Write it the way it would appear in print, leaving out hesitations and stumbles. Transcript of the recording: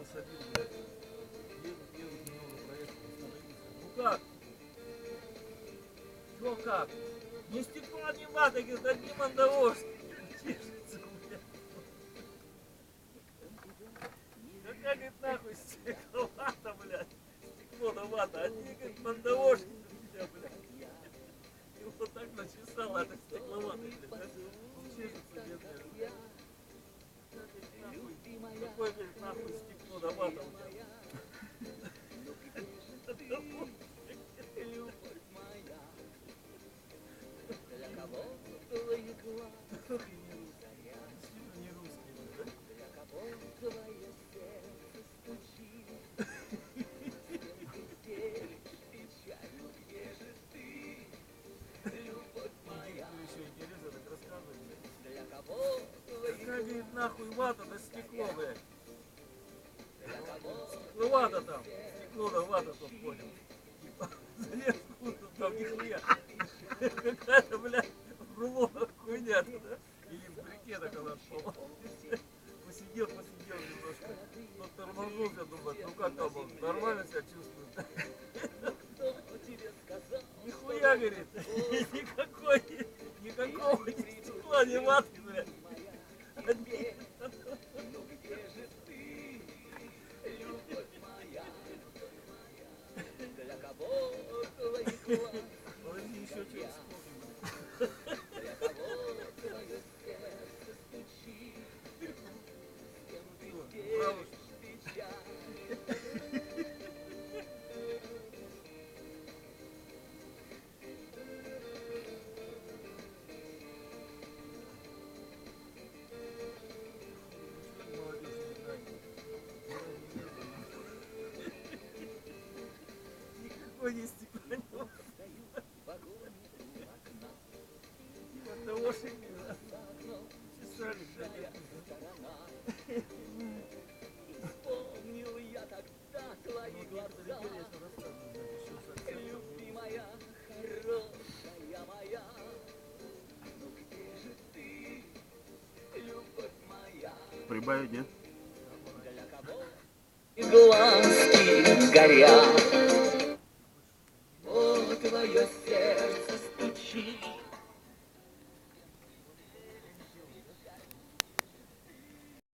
посадил, блядь. Едут, немного проехал, остановился. Ну как? Чё как? Не стекла, не вата, говорит, одни мандавошки. Чешется, блядь. Какая, говорит, нахуй стекло вата, блядь. Стекло да вата. Одни, говорит, мандавошки у тебя, блядь. И вот так начесал, это стекловатый, блядь. Он чешется, бедный. Какой, говорит, нахуй стекло да вата у тебя. Не русский, да? Какая, говорит, нахуй вата да стекло, блядь. Стекловата там. Стекло да вата тут понял. Залез куда-то там нихуя. Какая-то, блядь, рулона хуйня туда. Или в брикетах она шла. Посидел немножко. Но тормознулся, думает, ну как там он, нормально себя чувствует. Нихуя, говорит, никакого ни стекла, ни ватки, блядь. Подожди, еще что-то вспомним. Браво, никакой не стекла, не мандавошки, да? Чесали, блядь. Вспомнил я тогда твои глаза, любимая, хорошая моя. Ну где же ты, любовь моя? Прибавить, нет? Для кого и глазки горят?